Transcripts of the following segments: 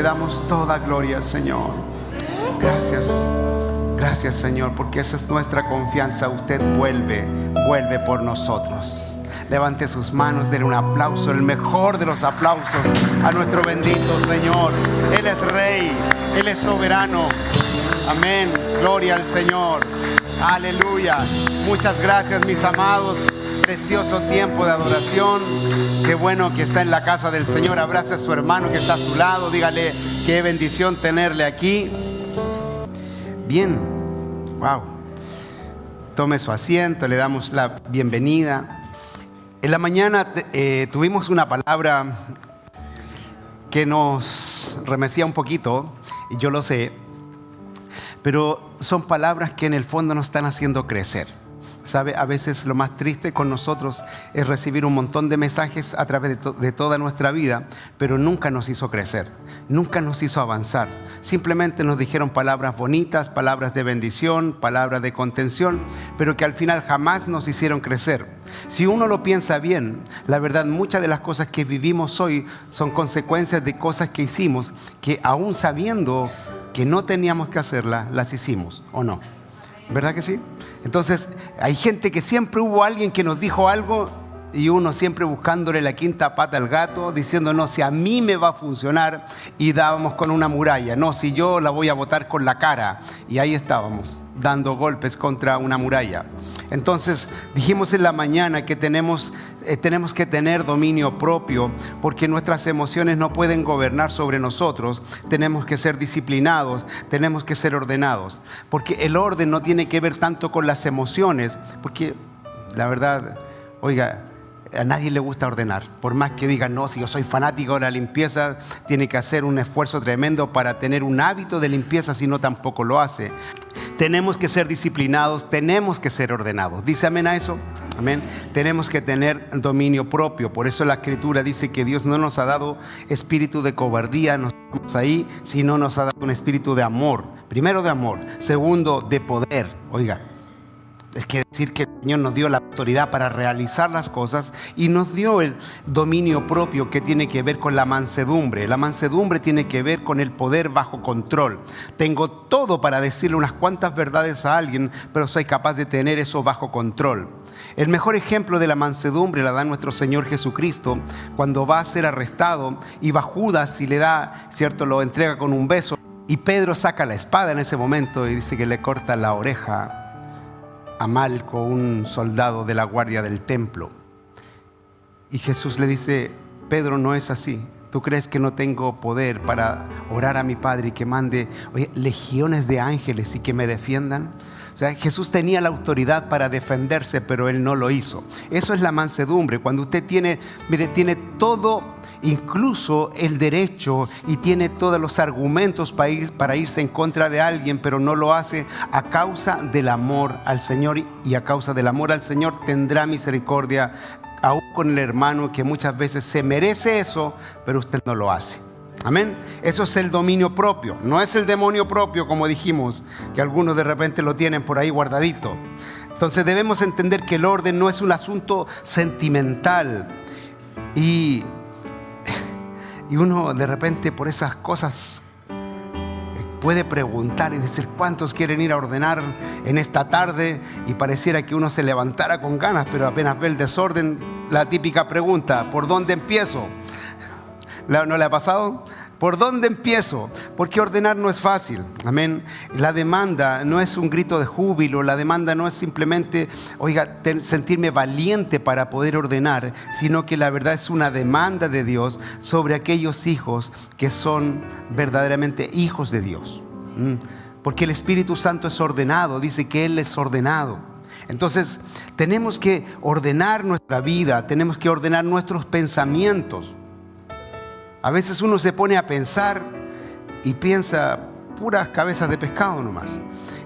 damos toda gloria, Señor. Gracias. Gracias, Señor, porque esa es nuestra confianza. Usted vuelve por nosotros. Levante sus manos, denle un aplauso, el mejor de los aplausos a nuestro bendito Señor. Él es Rey, Él es soberano. Amén, gloria al Señor. Aleluya. Muchas gracias, mis amados. Precioso tiempo de adoración. Qué bueno que está en la casa del Señor. Abrace a su hermano que está a su lado. Dígale qué bendición tenerle aquí. Bien, wow. Tome su asiento, le damos la bienvenida. En la mañana tuvimos una palabra que nos remecía un poquito, y yo lo sé, pero son palabras que en el fondo nos están haciendo crecer. ¿Sabe? A veces lo más triste con nosotros es recibir un montón de mensajes a través de toda nuestra vida, pero nunca nos hizo crecer, nunca nos hizo avanzar. Simplemente nos dijeron palabras bonitas, palabras de bendición, palabras de contención, pero que al final jamás nos hicieron crecer. Si uno lo piensa bien, la verdad, muchas de las cosas que vivimos hoy son consecuencias de cosas que hicimos, que aún sabiendo que no teníamos que hacerlas, las hicimos, ¿o no? ¿Verdad que sí? Entonces, hay gente que siempre hubo alguien que nos dijo algo y uno siempre buscándole la quinta pata al gato, diciendo, no, si a mí me va a funcionar, y dábamos con una muralla. No, si yo la voy a botar con la cara. Y ahí estábamos, dando golpes contra una muralla. Entonces, dijimos en la mañana que tenemos que tener dominio propio, porque nuestras emociones no pueden gobernar sobre nosotros. Tenemos que ser disciplinados, tenemos que ser ordenados, porque el orden no tiene que ver tanto con las emociones, porque la verdad, oiga, a nadie le gusta ordenar. Por más que digan, no, si yo soy fanático de la limpieza, tiene que hacer un esfuerzo tremendo para tener un hábito de limpieza, si no tampoco lo hace. Tenemos que ser disciplinados, tenemos que ser ordenados. ¿Dice amén a eso? Amén. Tenemos que tener dominio propio. Por eso la Escritura dice que Dios no nos ha dado espíritu de cobardía, no estamos ahí, sino nos ha dado un espíritu de amor. Primero de amor, segundo de poder. Oiga, es que decir que el Señor nos dio la autoridad para realizar las cosas y nos dio el dominio propio, que tiene que ver con la mansedumbre. La mansedumbre tiene que ver con el poder bajo control. Tengo todo para decirle unas cuantas verdades a alguien, pero soy capaz de tener eso bajo control. El mejor ejemplo de la mansedumbre la da nuestro Señor Jesucristo cuando va a ser arrestado y va Judas y le da, ¿cierto?, lo entrega con un beso. Y Pedro saca la espada en ese momento y dice que le corta la oreja a Malco, un soldado de la guardia del templo. Y Jesús le dice, Pedro, no es así. ¿Tú crees que no tengo poder para orar a mi Padre y que mande legiones de ángeles y que me defiendan? O sea, Jesús tenía la autoridad para defenderse, pero Él no lo hizo. Eso es la mansedumbre. Cuando usted tiene todo, incluso el derecho, y tiene todos los argumentos para irse en contra de alguien, pero no lo hace a causa del amor al Señor, y a causa del amor al Señor tendrá misericordia aún con el hermano que muchas veces se merece eso, pero usted no lo hace. Amén. Eso es el dominio propio. No es el demonio propio, como dijimos, que algunos de repente lo tienen por ahí guardadito. Entonces debemos entender que el orden no es un asunto sentimental. Y uno de repente por esas cosas puede preguntar y decir, ¿cuántos quieren ir a ordenar en esta tarde? Y pareciera que uno se levantara con ganas, pero apenas ve el desorden, la típica pregunta, ¿por dónde empiezo? ¿No le ha pasado? ¿Por dónde empiezo? Porque ordenar no es fácil. Amén. La demanda no es un grito de júbilo. La demanda no es simplemente, sentirme valiente para poder ordenar, sino que la verdad es una demanda de Dios sobre aquellos hijos que son verdaderamente hijos de Dios. Porque el Espíritu Santo es ordenado. Dice que Él es ordenado. Entonces, tenemos que ordenar nuestra vida. Tenemos que ordenar nuestros pensamientos. A veces uno se pone a pensar y piensa puras cabezas de pescado nomás.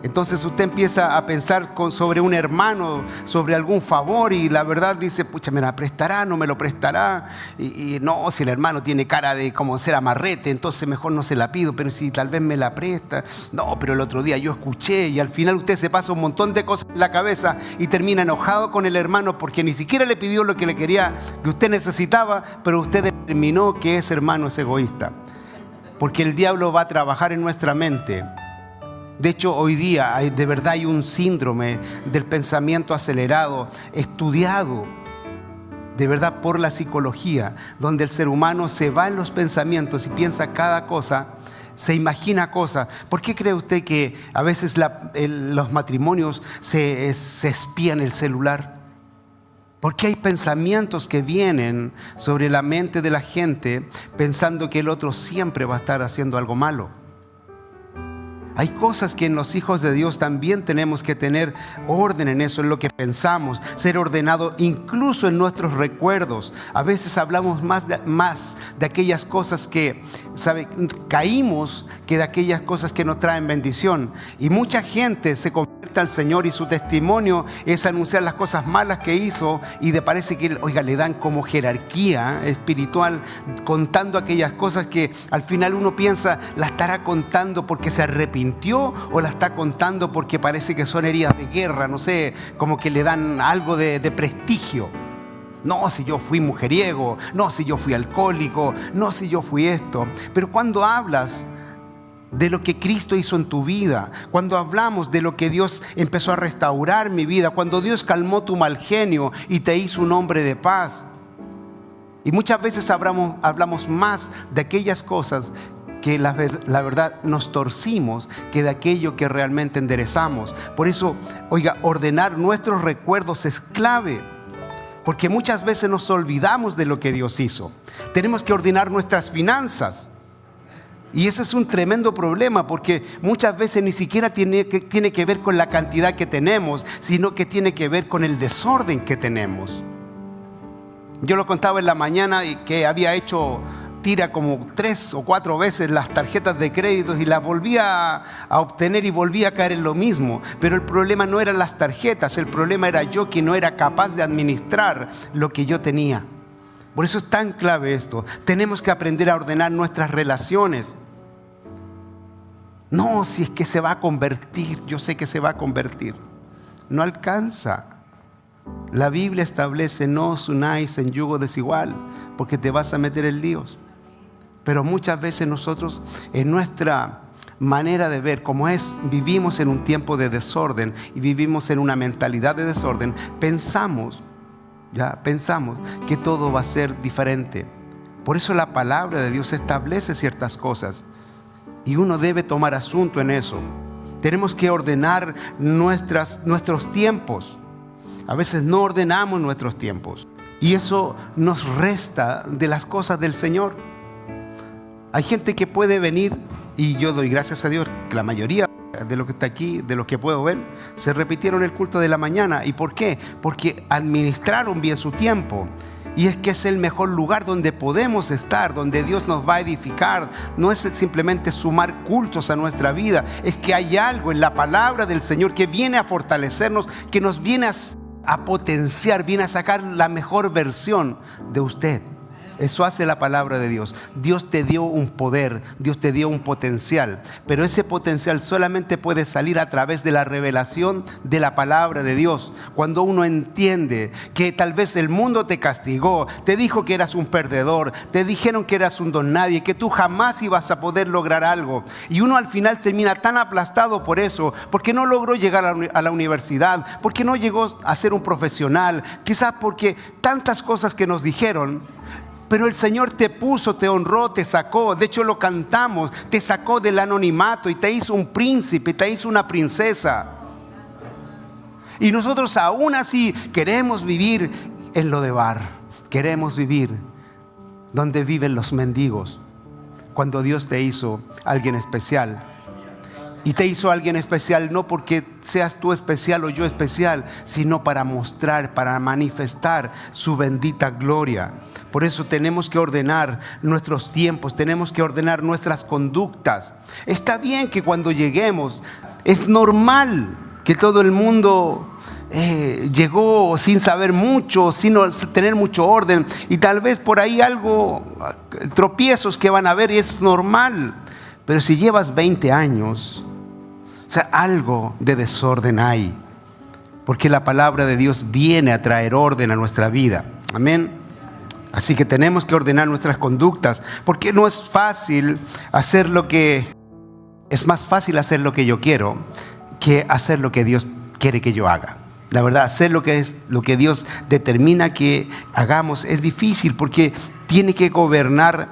Entonces usted empieza a pensar sobre un hermano, sobre algún favor, y la verdad dice, pucha, ¿me la prestará? ¿No me lo prestará? Y no, si el hermano tiene cara de como ser amarrete, entonces mejor no se la pido, pero si tal vez me la presta. No, pero el otro día yo escuché, y al final usted se pasa un montón de cosas en la cabeza y termina enojado con el hermano porque ni siquiera le pidió lo que le quería, que usted necesitaba, pero usted determinó que ese hermano es egoísta. porque el diablo va a trabajar en nuestra mente. De hecho, hoy día de verdad hay un síndrome del pensamiento acelerado, estudiado de verdad por la psicología, donde el ser humano se va en los pensamientos y piensa cada cosa, se imagina cosas. ¿Por qué cree usted que a veces los matrimonios se espían el celular? Porque hay pensamientos que vienen sobre la mente de la gente pensando que el otro siempre va a estar haciendo algo malo. Hay cosas que en los hijos de Dios también tenemos que tener orden en eso, en lo que pensamos, ser ordenado incluso en nuestros recuerdos. A veces hablamos más de aquellas cosas que, caímos que de aquellas cosas que nos traen bendición. Y mucha gente se convierte al Señor y su testimonio es anunciar las cosas malas que hizo y parece que, le dan como jerarquía espiritual contando aquellas cosas que al final uno piensa, la estará contando porque se arrepintió o la está contando porque parece que son heridas de guerra, no sé, como que le dan algo de prestigio. No, si yo fui mujeriego, no, si yo fui alcohólico, no, si yo fui esto. Pero cuando hablas de lo que Cristo hizo en tu vida, cuando hablamos de lo que Dios empezó a restaurar mi vida, cuando Dios calmó tu mal genio y te hizo un hombre de paz, y muchas veces hablamos más de aquellas cosas que la verdad nos torcimos que de aquello que realmente enderezamos. Por eso, ordenar nuestros recuerdos es clave, porque muchas veces nos olvidamos de lo que Dios hizo. Tenemos que ordenar nuestras finanzas, y ese es un tremendo problema, porque muchas veces ni siquiera tiene que ver con la cantidad que tenemos, sino que tiene que ver con el desorden que tenemos. Yo lo contaba en la mañana y que había hecho tira como 3 o 4 veces las tarjetas de crédito y las volvía a obtener y volvía a caer en lo mismo. Pero el problema no eran las tarjetas, el problema era yo, que no era capaz de administrar lo que yo tenía. Por eso es tan clave esto. Tenemos que aprender a ordenar nuestras relaciones. No, si es que se va a convertir, yo sé que se va a convertir. No alcanza. La Biblia establece: no os unáis en yugo desigual, porque te vas a meter en líos. Pero muchas veces nosotros, en nuestra manera de ver, vivimos en un tiempo de desorden y vivimos en una mentalidad de desorden, pensamos que todo va a ser diferente. Por eso la palabra de Dios establece ciertas cosas y uno debe tomar asunto en eso. Tenemos que ordenar nuestros tiempos. A veces no ordenamos nuestros tiempos y eso nos resta de las cosas del Señor. Hay gente que puede venir, y yo doy gracias a Dios que la mayoría de lo que está aquí, de lo que puedo ver, se repitieron el culto de la mañana. ¿Y por qué? Porque administraron bien su tiempo. Y es que es el mejor lugar donde podemos estar, donde Dios nos va a edificar. No es simplemente sumar cultos a nuestra vida, es que hay algo en la palabra del Señor que viene a fortalecernos, que nos viene a potenciar, viene a sacar la mejor versión de usted. Eso hace la palabra de Dios. Dios te dio un poder, Dios te dio un potencial, pero ese potencial solamente puede salir a través de la revelación de la palabra de Dios. Cuando uno entiende que tal vez el mundo te castigó, te dijo que eras un perdedor, te dijeron que eras un don nadie, que tú jamás ibas a poder lograr algo, y uno al final termina tan aplastado por eso, porque no logró llegar a la universidad, porque no llegó a ser un profesional, quizás porque tantas cosas que nos dijeron. Pero el Señor te puso, te honró, te sacó. De hecho lo cantamos, te sacó del anonimato y te hizo un príncipe, te hizo una princesa. Y nosotros aún así queremos vivir en Lodebar. Queremos vivir donde viven los mendigos, cuando Dios te hizo alguien especial. Y te hizo alguien especial no porque seas tú especial o yo especial, sino para mostrar, para manifestar su bendita gloria. Por eso tenemos que ordenar nuestros tiempos, tenemos que ordenar nuestras conductas. Está bien que cuando lleguemos, es normal que todo el mundo llegó sin saber mucho, sin tener mucho orden, y tal vez por ahí tropiezos que van a haber, y es normal. Pero si llevas 20 años, algo de desorden hay, porque la palabra de Dios viene a traer orden a nuestra vida. Amén. Así que tenemos que ordenar nuestras conductas, porque no es fácil hacer lo que... Es más fácil hacer lo que yo quiero que hacer lo que Dios quiere que yo haga. La verdad, hacer lo que Dios determina que hagamos es difícil, porque tiene que gobernar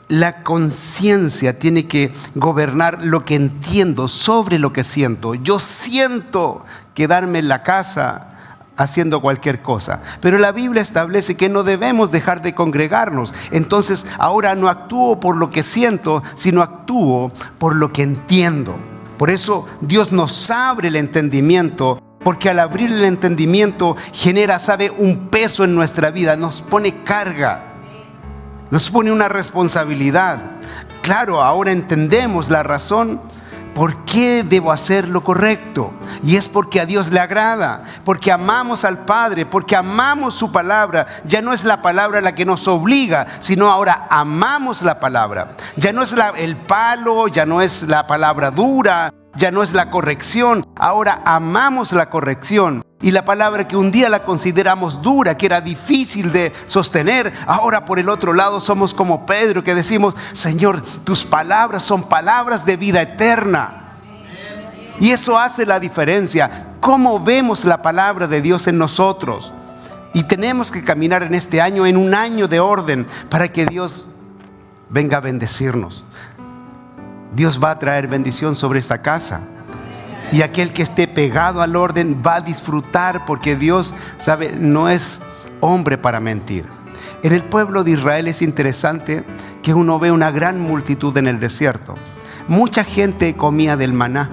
la conciencia, tiene que gobernar lo que entiendo sobre lo que siento. Yo siento quedarme en la casa haciendo cualquier cosa, pero la Biblia establece que no debemos dejar de congregarnos. Entonces ahora no actúo por lo que siento, sino actúo por lo que entiendo. Por eso Dios nos abre el entendimiento, porque al abrir el entendimiento genera, un peso en nuestra vida, nos pone carga, nos pone una responsabilidad. Claro, ahora entendemos la razón por qué debo hacer lo correcto, y es porque a Dios le agrada, porque amamos al Padre, porque amamos su palabra. Ya no es la palabra la que nos obliga, sino ahora amamos la palabra. Ya no es el palo, ya no es la palabra dura, ya no es la corrección, ahora amamos la corrección. Y la palabra que un día la consideramos dura, que era difícil de sostener, ahora por el otro lado somos como Pedro, que decimos: Señor, tus palabras son palabras de vida eterna. Y eso hace la diferencia, cómo vemos la palabra de Dios en nosotros. Y tenemos que caminar en este año, en un año de orden, para que Dios venga a bendecirnos. Dios va a traer bendición sobre esta casa. Y aquel que esté pegado al orden va a disfrutar, porque Dios, no es hombre para mentir. En el pueblo de Israel es interesante que uno ve una gran multitud en el desierto. Mucha gente comía del maná,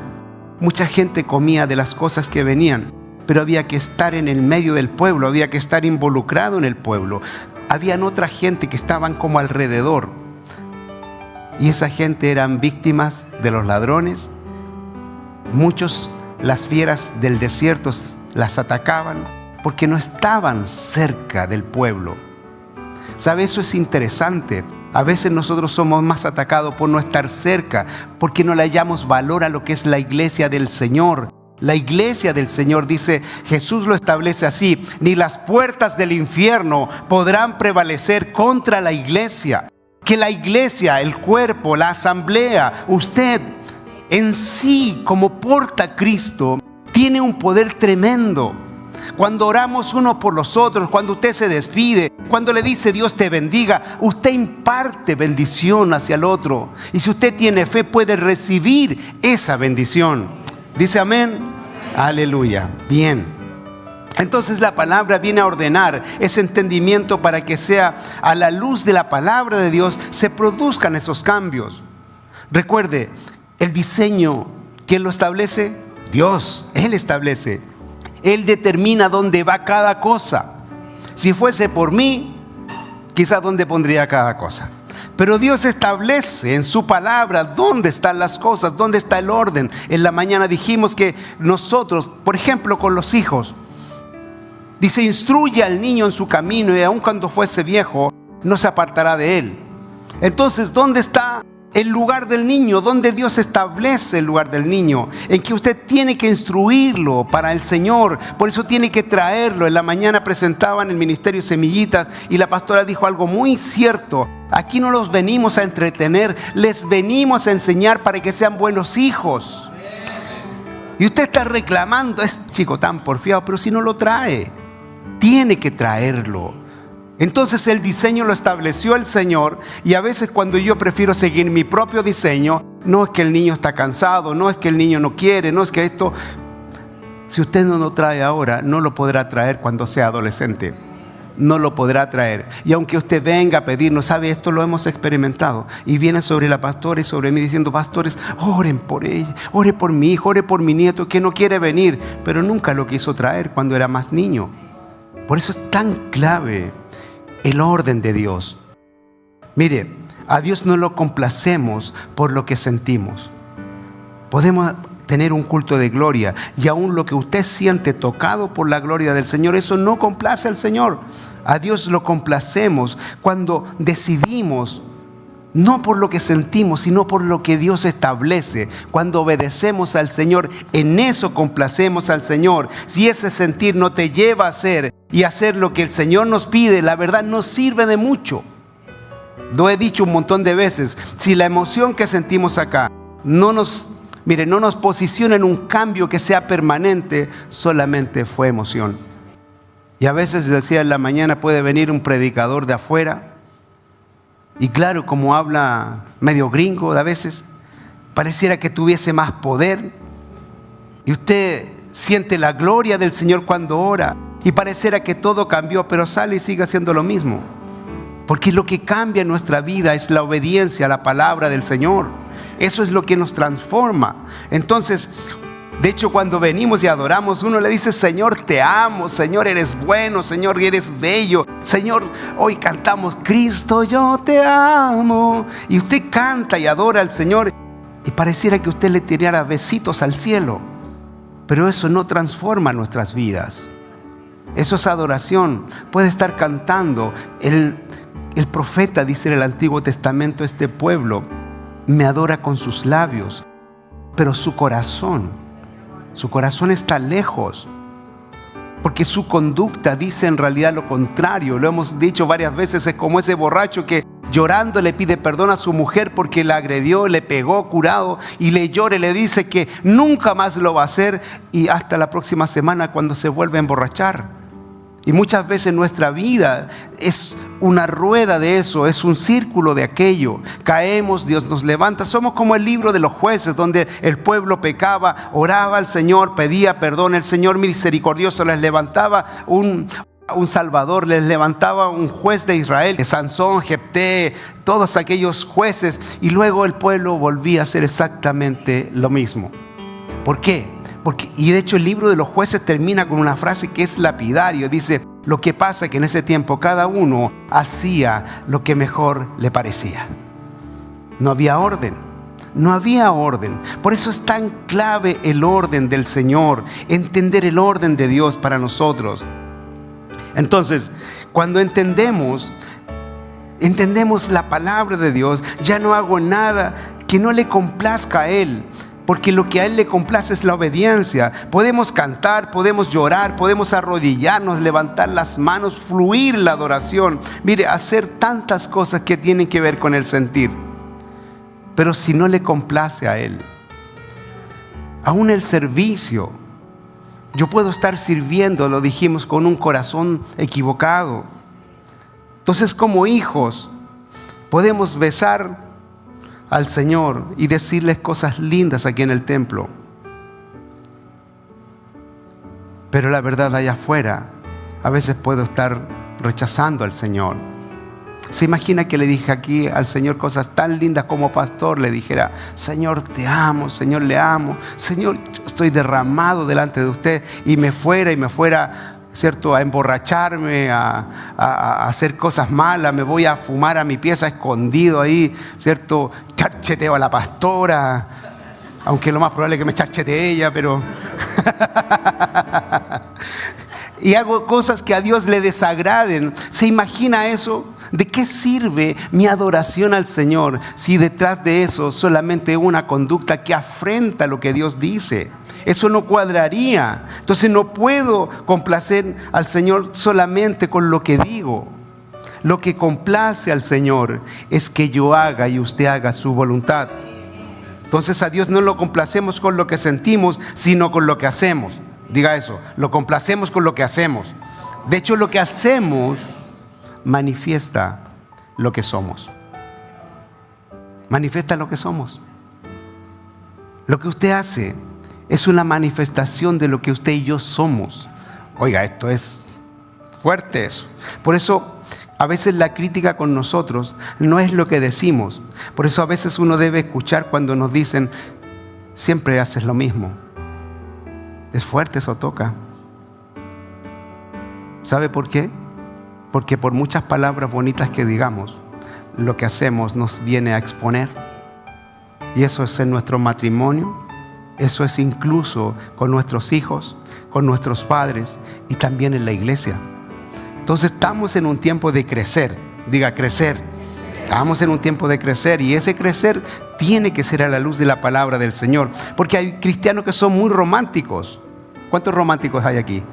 mucha gente comía de las cosas que venían, pero había que estar en el medio del pueblo, había que estar involucrado en el pueblo. Habían otra gente que estaban como alrededor, y esa gente eran víctimas de los ladrones. Muchos, las fieras del desierto las atacaban porque no estaban cerca del pueblo. Eso es interesante. A veces nosotros somos más atacados por no estar cerca, porque no le hallamos valor a lo que es la iglesia del Señor. La iglesia del Señor, dice Jesús, lo establece así: ni las puertas del infierno podrán prevalecer contra la iglesia. Que la iglesia, el cuerpo, la asamblea, usted en sí, como porta Cristo, tiene un poder tremendo. Cuando oramos unos por los otros, cuando usted se despide, cuando le dice Dios te bendiga, usted imparte bendición hacia el otro. Y si usted tiene fe, puede recibir esa bendición. ¿Dice amén? Aleluya. Bien. Entonces la palabra viene a ordenar ese entendimiento para que sea a la luz de la palabra de Dios se produzcan esos cambios. Recuerde, el diseño, ¿quién lo establece? Dios. Él establece. Él determina dónde va cada cosa. Si fuese por mí, quizá dónde pondría cada cosa. Pero Dios establece en su palabra dónde están las cosas, dónde está el orden. En la mañana dijimos que nosotros, por ejemplo, con los hijos, dice: instruye al niño en su camino, y aun cuando fuese viejo, no se apartará de él. Entonces, ¿dónde está el lugar del niño? ¿Dónde Dios establece el lugar del niño? En que usted tiene que instruirlo para el Señor. Por eso tiene que traerlo. En la mañana presentaban el ministerio Semillitas y la pastora dijo algo muy cierto: aquí no los venimos a entretener, les venimos a enseñar para que sean buenos hijos. Y usted está reclamando: es chico tan porfiado, pero si no lo trae, tiene que traerlo. Entonces el diseño lo estableció el Señor, y a veces cuando yo prefiero seguir mi propio diseño, no es que el niño está cansado, no es que el niño no quiere, no es que esto. Si usted no lo trae ahora, no lo podrá traer cuando sea adolescente. No lo podrá traer. Y aunque usted venga a pedirnos, ¿sabe? Esto lo hemos experimentado. Y viene sobre la pastora y sobre mí diciendo: pastores, oren por ella, ore por mi hijo, ore por mi nieto que no quiere venir. Pero nunca lo quiso traer cuando era más niño. Por eso es tan clave el orden de Dios. Mire, a Dios no lo complacemos por lo que sentimos. Podemos tener un culto de gloria, y aún lo que usted siente tocado por la gloria del Señor, eso no complace al Señor. A Dios lo complacemos cuando decidimos No por lo que sentimos, sino por lo que Dios establece. Cuando obedecemos al Señor, en eso complacemos al Señor. Si ese sentir no te lleva a hacer y hacer lo que el Señor nos pide, la verdad no sirve de mucho. Lo he dicho un montón de veces. Si la emoción que sentimos acá no nos posiciona en un cambio que sea permanente, solamente fue emoción. Y a veces, decía en la mañana, puede venir un predicador de afuera. Y claro, como habla medio gringo a veces, pareciera que tuviese más poder. Y usted siente la gloria del Señor cuando ora. Y pareciera que todo cambió, pero sale y sigue haciendo lo mismo. Porque lo que cambia en nuestra vida es la obediencia a la palabra del Señor. Eso es lo que nos transforma. Entonces, de hecho, cuando venimos y adoramos, uno le dice: Señor, te amo, Señor, eres bueno, Señor, eres bello. Señor, hoy cantamos: Cristo, yo te amo. Y usted canta y adora al Señor y pareciera que usted le tirara besitos al cielo. Pero eso no transforma nuestras vidas. Eso es adoración. Puede estar cantando. El profeta dice en el Antiguo Testamento: este pueblo me adora con sus labios, pero su corazón está lejos, porque su conducta dice en realidad lo contrario. Lo hemos dicho varias veces, es como ese borracho que llorando le pide perdón a su mujer porque la agredió, le pegó curado, y le llora y le dice que nunca más lo va a hacer, y hasta la próxima semana cuando se vuelve a emborrachar. Y muchas veces nuestra vida es una rueda de eso, es un círculo de aquello. Caemos, Dios nos levanta. Somos como el libro de los jueces, donde el pueblo pecaba, oraba al Señor, pedía perdón. El Señor misericordioso les levantaba un Salvador, les levantaba un juez de Israel, Sansón, Jefté, todos aquellos jueces. Y luego el pueblo volvía a hacer exactamente lo mismo. ¿Por qué? Y de hecho el libro de los jueces termina con una frase que es lapidario. Dice: lo que pasa es que en ese tiempo cada uno hacía lo que mejor le parecía. No había orden. Por eso es tan clave el orden del Señor, entender el orden de Dios para nosotros. Entonces, cuando entendemos la palabra de Dios, ya no hago nada que no le complazca a Él. Porque lo que a Él le complace es la obediencia. Podemos cantar, podemos llorar, podemos arrodillarnos, levantar las manos, fluir la adoración. Mire, hacer tantas cosas que tienen que ver con el sentir. Pero si no le complace a Él, aún el servicio, yo puedo estar sirviendo, lo dijimos, con un corazón equivocado. Entonces, como hijos, podemos besar al Señor y decirles cosas lindas aquí en el templo, pero la verdad allá afuera a veces puedo estar rechazando al Señor. Se imagina que le dije aquí al Señor cosas tan lindas como pastor, le dijera: Señor, te amo, Señor, le amo, Señor, yo estoy derramado delante de usted, y me fuera, ¿cierto?, a emborracharme, a hacer cosas malas, me voy a fumar a mi pieza escondido ahí, ¿cierto?, charcheteo a la pastora, aunque lo más probable es que me charchetee ella, pero y hago cosas que a Dios le desagraden. ¿Se imagina eso? ¿De qué sirve mi adoración al Señor si detrás de eso solamente una conducta que afrenta lo que Dios dice? Eso no cuadraría. Entonces no puedo complacer al Señor solamente con lo que digo. Lo que complace al Señor es que yo haga y usted haga su voluntad. Entonces a Dios no lo complacemos con lo que sentimos, sino con lo que hacemos. Diga eso: lo complacemos con lo que hacemos. De hecho, lo que hacemos manifiesta lo que somos. Manifiesta lo que somos. Lo que usted hace es una manifestación de lo que usted y yo somos. Oiga, esto es fuerte eso. Por eso a veces la crítica con nosotros no es lo que decimos. Por eso a veces uno debe escuchar cuando nos dicen: siempre haces lo mismo. Es fuerte, eso toca. ¿Sabe por qué? Porque por muchas palabras bonitas que digamos, lo que hacemos nos viene a exponer. Y eso es en nuestro matrimonio, eso es incluso con nuestros hijos, con nuestros padres y también en la iglesia. Entonces estamos en un tiempo de crecer. Diga: crecer. Estamos en un tiempo de crecer, y ese crecer tiene que ser a la luz de la palabra del Señor. Porque hay cristianos que son muy románticos. ¿Cuántos románticos hay aquí?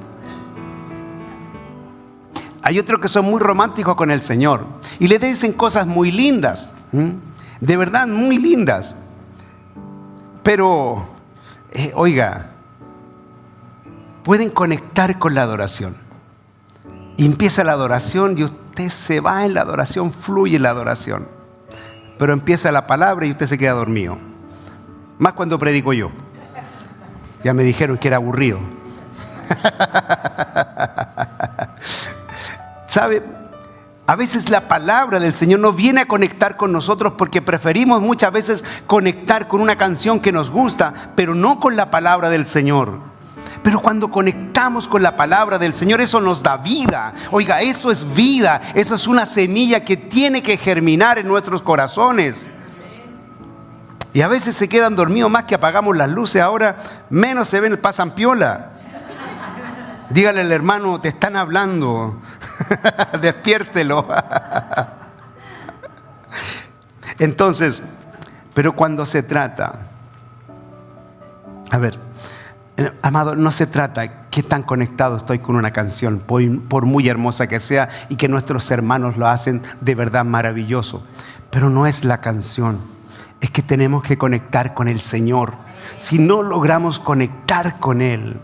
Hay otros que son muy románticos con el Señor y le dicen cosas muy lindas, de verdad muy lindas. Pero, oiga, pueden conectar con la adoración. Y empieza la adoración y usted se va en la adoración, fluye en la adoración. Pero empieza la palabra y usted se queda dormido. Más cuando predico yo. Ya me dijeron que era aburrido. ¿Sabe? A veces la palabra del Señor no viene a conectar con nosotros porque preferimos muchas veces conectar con una canción que nos gusta, pero no con la palabra del Señor. Pero cuando conectamos con la palabra del Señor, eso nos da vida. Oiga, eso es vida. Eso es una semilla que tiene que germinar en nuestros corazones. Y a veces se quedan dormidos, más que apagamos las luces ahora, menos se ven, pasan piola. Dígale al hermano, te están hablando. Despiértelo. Entonces, pero cuando se trata, a ver, amado, no se trata qué tan conectado estoy con una canción, por muy hermosa que sea, y que nuestros hermanos lo hacen de verdad maravilloso. Pero no es la canción, es que tenemos que conectar con el Señor. Si no logramos conectar con Él,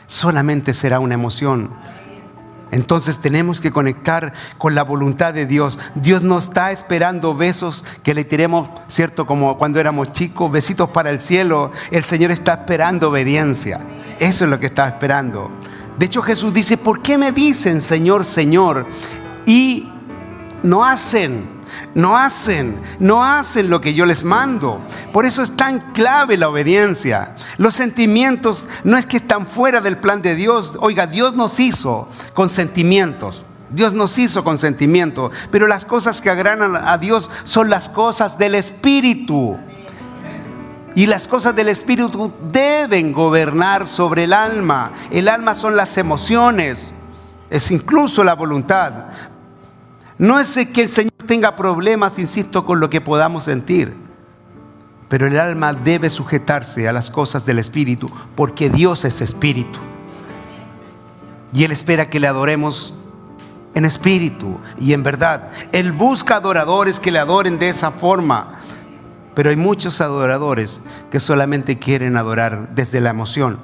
solamente será una emoción. Entonces tenemos que conectar con la voluntad de Dios. Dios no está esperando besos que le tiremos, ¿cierto? Como cuando éramos chicos, besitos para el cielo. El Señor está esperando obediencia. Eso es lo que está esperando. De hecho, Jesús dice, ¿por qué me dicen Señor, Señor? Y no hacen lo que yo les mando. Por eso es tan clave la obediencia. Los sentimientos no es que están fuera del plan de Dios. Oiga, Dios nos hizo con sentimientos. Pero las cosas que agradan a Dios son las cosas del Espíritu. Y las cosas del Espíritu deben gobernar sobre el alma. El alma son las emociones, es incluso la voluntad. No es que el Señor tenga problemas, insisto, con lo que podamos sentir, pero el alma debe sujetarse a las cosas del Espíritu, porque Dios es Espíritu. Y Él espera que le adoremos en espíritu y en verdad. Él busca adoradores que le adoren de esa forma. Pero hay muchos adoradores que solamente quieren adorar desde la emoción.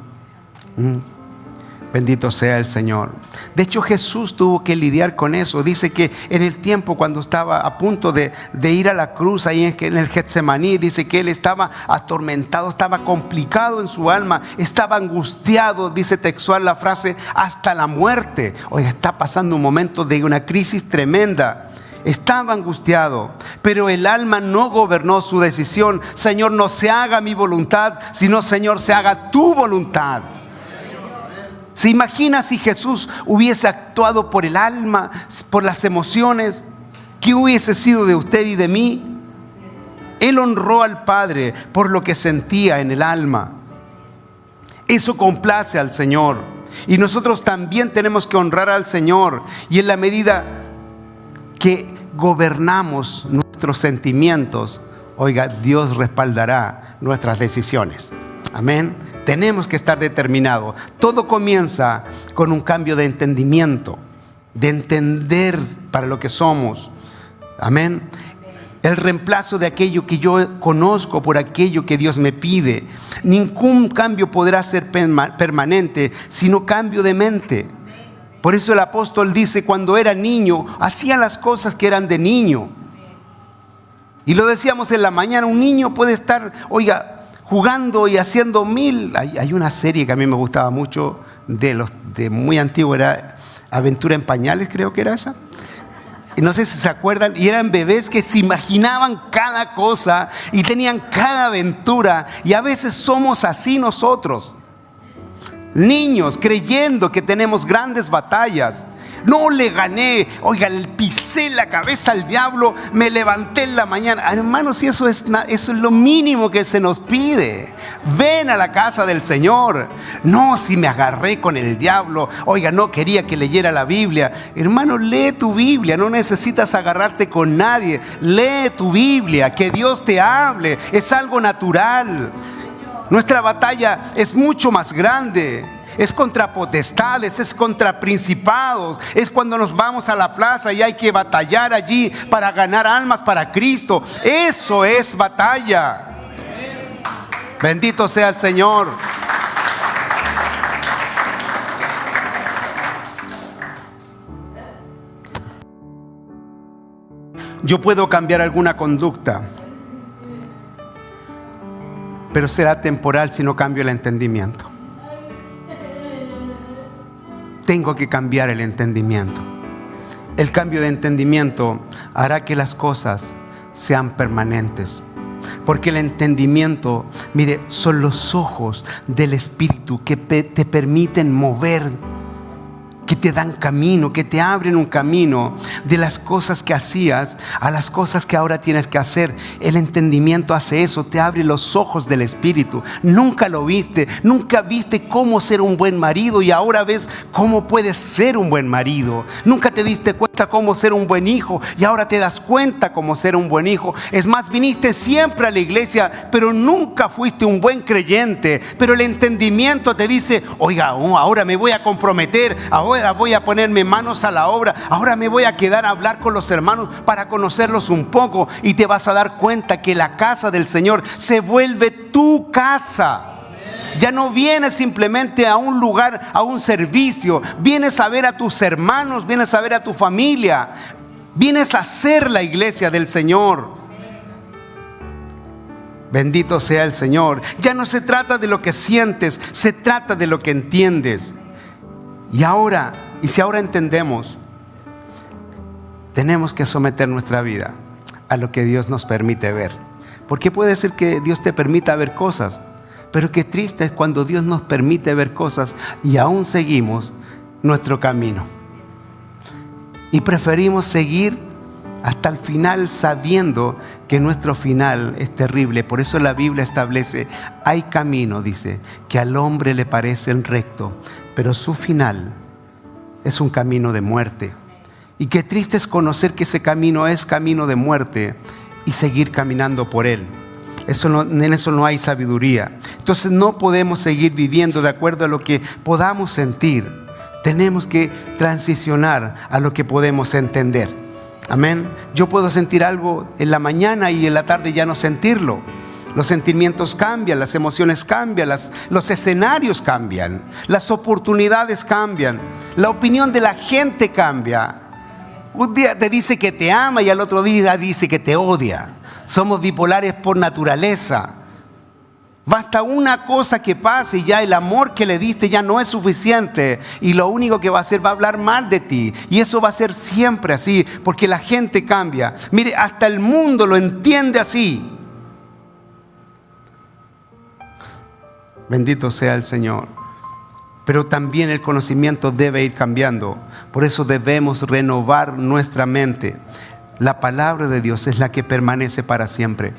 Bendito sea el Señor. De hecho, Jesús tuvo que lidiar con eso. Dice que en el tiempo cuando estaba a punto de ir a la cruz, ahí en el Getsemaní, dice que Él estaba atormentado, estaba complicado en su alma, estaba angustiado, dice textual la frase, hasta la muerte. Oye, está pasando un momento de una crisis tremenda. Estaba angustiado, pero el alma no gobernó su decisión. Señor, no se haga mi voluntad, sino Señor, se haga tu voluntad. ¿Se imagina si Jesús hubiese actuado por el alma, por las emociones? ¿Qué hubiese sido de usted y de mí? Él honró al Padre por lo que sentía en el alma. Eso complace al Señor. Y nosotros también tenemos que honrar al Señor. Y en la medida que gobernamos nuestros sentimientos, oiga, Dios respaldará nuestras decisiones. Amén. Tenemos que estar determinados. Todo comienza con un cambio de entendimiento, de entender para lo que somos. Amén. El reemplazo de aquello que yo conozco por aquello que Dios me pide. Ningún cambio podrá ser permanente, sino cambio de mente. Por eso el apóstol dice, cuando era niño, hacía las cosas que eran de niño. Y lo decíamos en la mañana, un niño puede estar, oiga, jugando y haciendo mil. Hay una serie que a mí me gustaba mucho, de muy antiguo, era Aventura en Pañales, creo que era esa. Y no sé si se acuerdan, y eran bebés que se imaginaban cada cosa y tenían cada aventura. Y a veces somos así nosotros. Niños creyendo que tenemos grandes batallas. No le gané, oiga, le pisé la cabeza al diablo, me levanté en la mañana. Hermanos, si eso es lo mínimo que se nos pide. Ven a la casa del Señor. No, si me agarré con el diablo, oiga, no quería que leyera la Biblia. Hermano, lee tu Biblia, no necesitas agarrarte con nadie. Lee tu Biblia, que Dios te hable, es algo natural. Nuestra batalla es mucho más grande. Es contra potestades, es contra principados. Es cuando nos vamos a la plaza y hay que batallar allí para ganar almas para Cristo. Eso es batalla. Bendito sea el Señor. Yo puedo cambiar alguna conducta, pero será temporal si no cambio el entendimiento. Tengo que cambiar el entendimiento. El cambio de entendimiento hará que las cosas sean permanentes. Porque el entendimiento, mire, son los ojos del Espíritu que te permiten mover, que te dan camino, que te abren un camino de las cosas que hacías a las cosas que ahora tienes que hacer. El entendimiento hace eso, te abre los ojos del Espíritu. Nunca lo viste, nunca viste cómo ser un buen marido y ahora ves cómo puedes ser un buen marido. Nunca te diste cuenta cómo ser un buen hijo y ahora te das cuenta cómo ser un buen hijo. Es más, viniste siempre a la iglesia, pero nunca fuiste un buen creyente. Pero el entendimiento te dice, oiga, ahora me voy a comprometer, ahora voy a ponerme manos a la obra, ahora me voy a quedar a hablar con los hermanos para conocerlos un poco, y te vas a dar cuenta que la casa del Señor se vuelve tu casa. Ya no vienes simplemente a un lugar, a un servicio, vienes a ver a tus hermanos, vienes a ver a tu familia, vienes a ser la iglesia del Señor. Bendito sea el Señor. Ya no se trata de lo que sientes, se trata de lo que entiendes. Y si ahora entendemos, tenemos que someter nuestra vida a lo que Dios nos permite ver. Porque puede ser que Dios te permita ver cosas, pero qué triste es cuando Dios nos permite ver cosas y aún seguimos nuestro camino. Y preferimos seguir hasta el final sabiendo que nuestro final es terrible. Por eso la Biblia establece, hay camino, dice, que al hombre le parecen recto, pero su final es un camino de muerte. Y qué triste es conocer que ese camino es camino de muerte y seguir caminando por él. En eso no hay sabiduría. Entonces no podemos seguir viviendo de acuerdo a lo que podamos sentir. Tenemos que transicionar a lo que podemos entender. Amén. Yo puedo sentir algo en la mañana y en la tarde ya no sentirlo. Los sentimientos cambian, las emociones cambian, los escenarios cambian, las oportunidades cambian, la opinión de la gente cambia. Un día te dice que te ama y al otro día dice que te odia. Somos bipolares por naturaleza. Basta una cosa que pase y ya el amor que le diste ya no es suficiente. Y lo único que va a hacer, va a hablar mal de ti. Y eso va a ser siempre así, porque la gente cambia. Mire, hasta el mundo lo entiende así. Bendito sea el Señor. Pero también el conocimiento debe ir cambiando. Por eso debemos renovar nuestra mente. La palabra de Dios es la que permanece para siempre.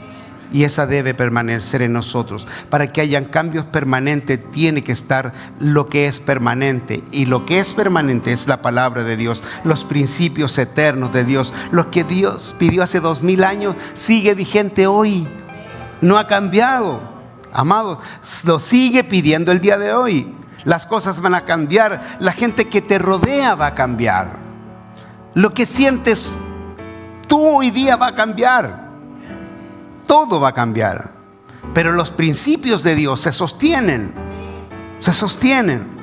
Y esa debe permanecer en nosotros. Para que hayan cambios permanentes tiene que estar lo que es permanente. Y lo que es permanente es la palabra de Dios. Los principios eternos de Dios. Lo que Dios pidió hace 2000 años sigue vigente hoy. No ha cambiado. Amados, lo sigue pidiendo el día de hoy. Las cosas van a cambiar. La gente que te rodea va a cambiar. Lo que sientes tú hoy día va a cambiar. Todo va a cambiar. Pero los principios de Dios se sostienen. Se sostienen.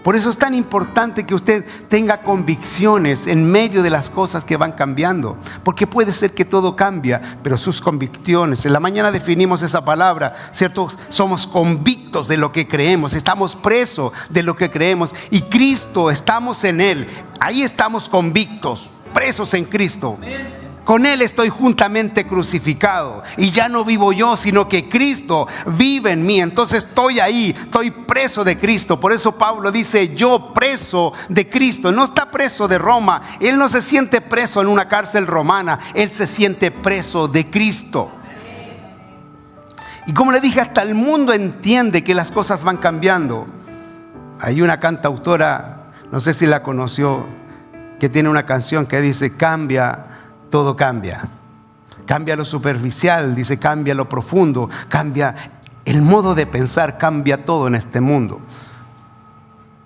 Por eso es tan importante que usted tenga convicciones en medio de las cosas que van cambiando. Porque puede ser que todo cambia, pero sus convicciones. En la mañana definimos esa palabra, ¿cierto? Somos convictos de lo que creemos. Estamos presos de lo que creemos. Y Cristo, estamos en Él. Ahí estamos convictos, presos en Cristo. Con Él estoy juntamente crucificado. Y ya no vivo yo, sino que Cristo vive en mí. Entonces estoy ahí, estoy preso de Cristo. Por eso Pablo dice, yo preso de Cristo. No está preso de Roma. Él no se siente preso en una cárcel romana. Él se siente preso de Cristo. Y como le dije, hasta el mundo entiende que las cosas van cambiando. Hay una cantautora, no sé si la conoció, que tiene una canción que dice: cambia, todo cambia. Cambia lo superficial, dice, cambia lo profundo, cambia el modo de pensar, cambia todo en este mundo.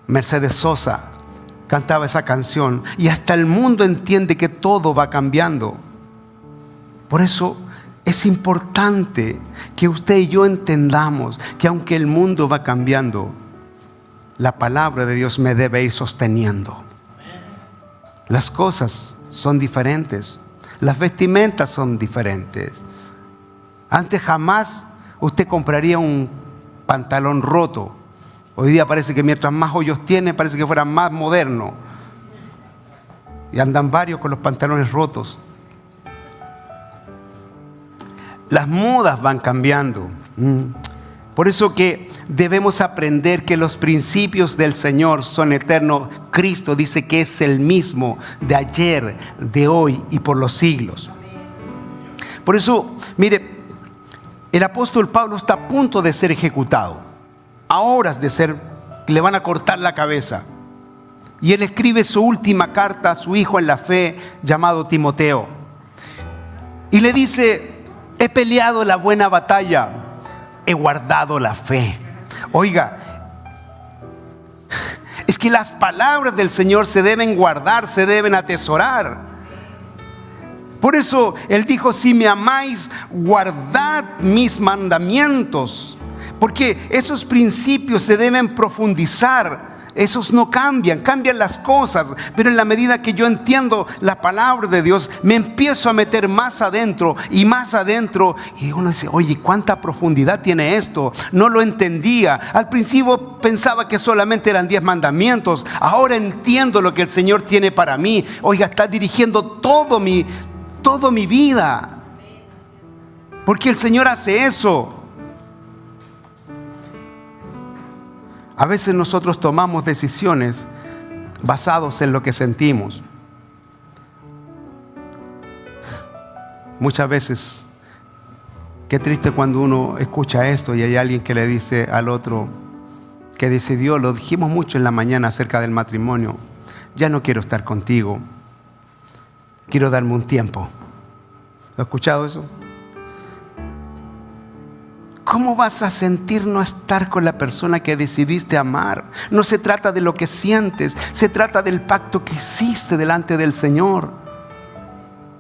Mercedes Sosa cantaba esa canción y hasta el mundo entiende que todo va cambiando. Por eso es importante que usted y yo entendamos que aunque el mundo va cambiando, la palabra de Dios me debe ir sosteniendo. Las cosas son diferentes, las vestimentas son diferentes. Antes jamás usted compraría un pantalón roto. Hoy día parece que mientras más hoyos tiene, parece que fuera más moderno. Y andan varios con los pantalones rotos. Las modas van cambiando. Por eso que debemos aprender que los principios del Señor son eternos. Cristo dice que es el mismo de ayer, de hoy y por los siglos. Por eso, mire, el apóstol Pablo está a punto de ser ejecutado. A horas de ser, le van a cortar la cabeza. Y él escribe su última carta a su hijo en la fe, llamado Timoteo. Y le dice: he peleado la buena batalla, he guardado la fe. Oiga, es que las palabras del Señor se deben guardar, se deben atesorar. Por eso Él dijo: si me amáis, guardad mis mandamientos. Porque esos principios se deben profundizar. Esos no cambian, cambian las cosas, pero en la medida que yo entiendo la palabra de Dios, me empiezo a meter más adentro, y uno dice: oye, ¿cuánta profundidad tiene esto? No lo entendía. Al principio pensaba que solamente eran 10 mandamientos. Ahora entiendo lo que el Señor tiene para mí. Oiga, está dirigiendo todo mi vida, porque el Señor hace eso. A veces nosotros tomamos decisiones basados en lo que sentimos. Muchas veces, qué triste cuando uno escucha esto y hay alguien que le dice al otro que decidió, lo dijimos mucho en la mañana acerca del matrimonio: ya no quiero estar contigo, quiero darme un tiempo. ¿Lo has escuchado eso? ¿Cómo vas a sentir no estar con la persona que decidiste amar? No se trata de lo que sientes, se trata del pacto que hiciste delante del Señor.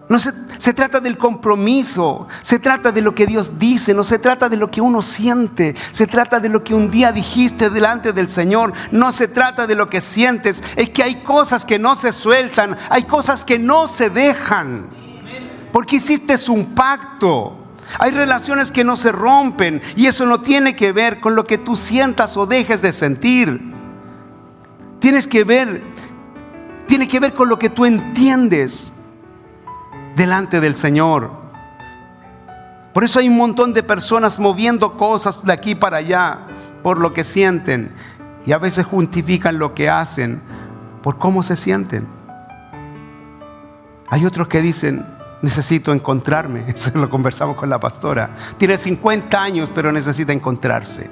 No se trata del compromiso, se trata de lo que Dios dice, no se trata de lo que uno siente, se trata de lo que un día dijiste delante del Señor. No se trata de lo que sientes, es que hay cosas que no se sueltan, hay cosas que no se dejan, porque hiciste un pacto. Hay relaciones que no se rompen, y eso no tiene que ver con lo que tú sientas o dejes de sentir. Tiene que ver con lo que tú entiendes delante del Señor. Por eso hay un montón de personas moviendo cosas de aquí para allá por lo que sienten, y a veces justifican lo que hacen por cómo se sienten. Hay otros que dicen: necesito encontrarme. Eso lo conversamos con la pastora. Tiene 50 años, pero necesita encontrarse.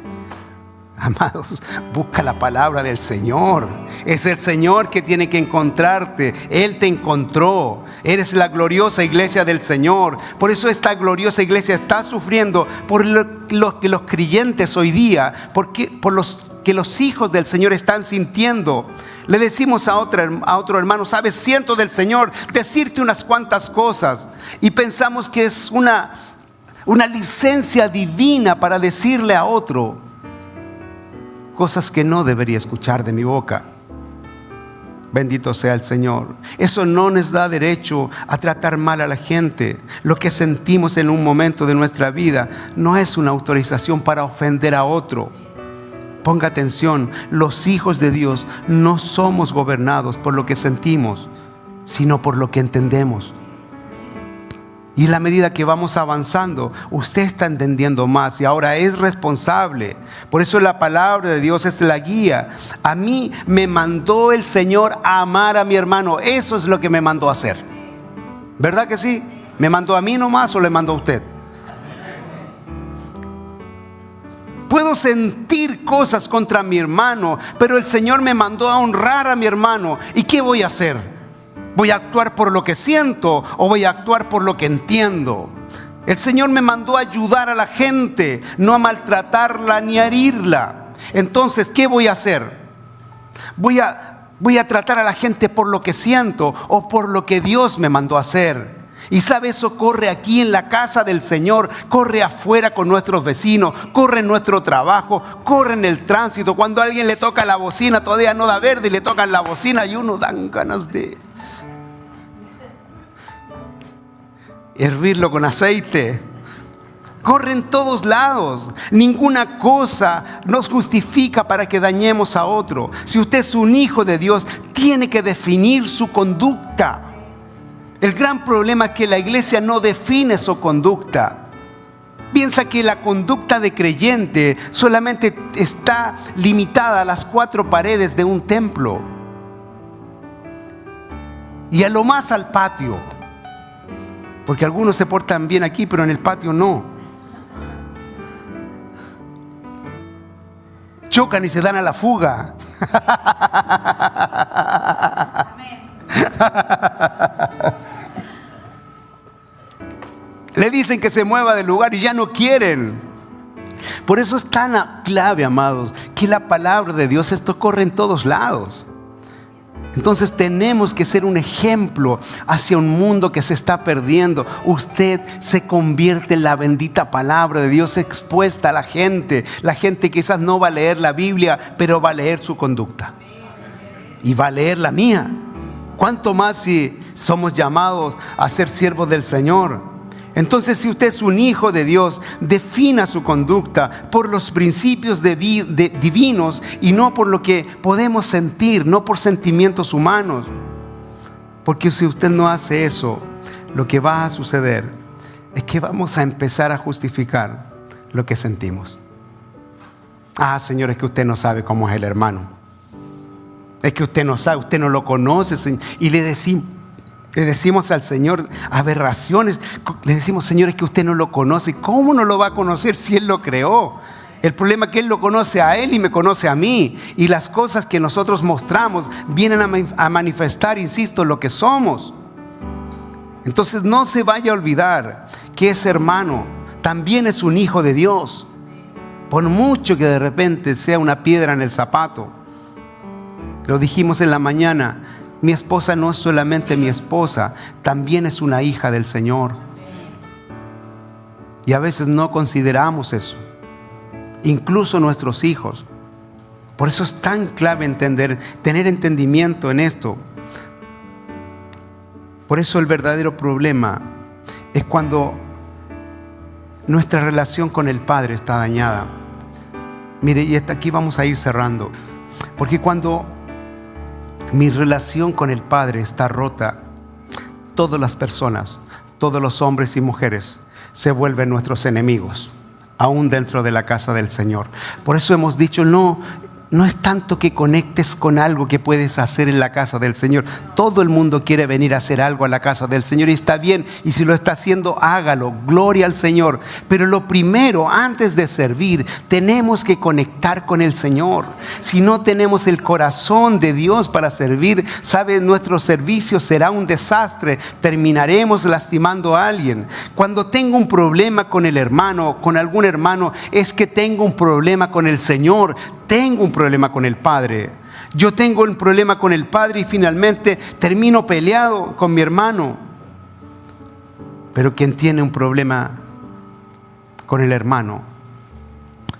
Amados, busca la palabra del Señor. Es el Señor que tiene que encontrarte. Él te encontró. Eres la gloriosa iglesia del Señor. Por eso esta gloriosa iglesia está sufriendo por lo que los creyentes hoy día, por los que los hijos del Señor están sintiendo. Le decimos a otro hermano: sabes, siento del Señor decirte unas cuantas cosas, y pensamos que es una licencia divina para decirle a otro cosas que no debería escuchar de mi boca. Bendito sea el Señor. Eso no nos da derecho a tratar mal a la gente. Lo que sentimos en un momento de nuestra vida no es una autorización para ofender a otro. Ponga atención, los hijos de Dios no somos gobernados por lo que sentimos, sino por lo que entendemos. Y en la medida que vamos avanzando, usted está entendiendo más y ahora es responsable. Por eso la palabra de Dios es la guía. A mí me mandó el Señor a amar a mi hermano. Eso es lo que me mandó a hacer. ¿Verdad que sí? ¿Me mandó a mí nomás o le mandó a usted? Puedo sentir cosas contra mi hermano, pero el Señor me mandó a honrar a mi hermano. ¿Y qué voy a hacer? ¿Voy a actuar por lo que siento o voy a actuar por lo que entiendo? El Señor me mandó a ayudar a la gente, no a maltratarla ni a herirla. Entonces, ¿qué voy a hacer? ¿Voy a tratar a la gente por lo que siento o por lo que Dios me mandó a hacer? Y sabe, eso corre aquí en la casa del Señor, corre afuera con nuestros vecinos, corre en nuestro trabajo, corre en el tránsito. Cuando a alguien le toca la bocina, todavía no da verde y le tocan la bocina y uno dan ganas de hervirlo con aceite. Corre en todos lados. Ninguna cosa nos justifica para que dañemos a otro. Si usted es un hijo de Dios, tiene que definir su conducta. El gran problema es que la iglesia no define su conducta. Piensa que la conducta de creyente solamente está limitada a las 4 paredes de un templo y a lo más al patio. Porque algunos se portan bien aquí, pero en el patio no. Chocan y se dan a la fuga. Le dicen que se mueva del lugar y ya no quieren. Por eso es tan clave, amados, que la palabra de Dios, esto corre en todos lados. Entonces tenemos que ser un ejemplo hacia un mundo que se está perdiendo. Usted se convierte en la bendita palabra de Dios expuesta a la gente. La gente quizás no va a leer la Biblia, pero va a leer su conducta. Y va a leer la mía. ¿Cuánto más si somos llamados a ser siervos del Señor? Entonces, si usted es un hijo de Dios, defina su conducta por los principios divinos y no por lo que podemos sentir, no por sentimientos humanos. Porque si usted no hace eso, lo que va a suceder es que vamos a empezar a justificar lo que sentimos. Señor, es que usted no sabe cómo es el hermano. Es que usted no sabe, usted no lo conoce, Señor. Y le decimos al Señor aberraciones. Le decimos, Señor, es que usted no lo conoce. ¿Cómo no lo va a conocer si Él lo creó? El problema es que Él lo conoce a Él y me conoce a mí. Y las cosas que nosotros mostramos vienen a manifestar, insisto, lo que somos. Entonces no se vaya a olvidar que ese hermano también es un hijo de Dios. Por mucho que de repente sea una piedra en el zapato. Lo dijimos en la mañana. Mi esposa no es solamente mi esposa, también es una hija del Señor. Y a veces no consideramos eso. Incluso nuestros hijos. Por eso es tan clave tener entendimiento en esto. Por eso el verdadero problema es cuando nuestra relación con el Padre está dañada. Mire, y hasta aquí vamos a ir cerrando. Porque cuando mi relación con el Padre está rota, todas las personas, todos los hombres y mujeres se vuelven nuestros enemigos, aún dentro de la casa del Señor. Por eso hemos dicho, no es tanto que conectes con algo que puedes hacer en la casa del Señor. Todo el mundo quiere venir a hacer algo a la casa del Señor y está bien. Y si lo está haciendo, hágalo. Gloria al Señor. Pero lo primero, antes de servir, tenemos que conectar con el Señor. Si no tenemos el corazón de Dios para servir, ¿sabe? Nuestro servicio será un desastre. Terminaremos lastimando a alguien. Cuando tengo un problema con el hermano, con algún hermano, es que tengo un problema con el Señor. Tengo un problema con el Padre. Yo tengo un problema con el Padre y finalmente termino peleado con mi hermano. Pero quien tiene un problema con el hermano,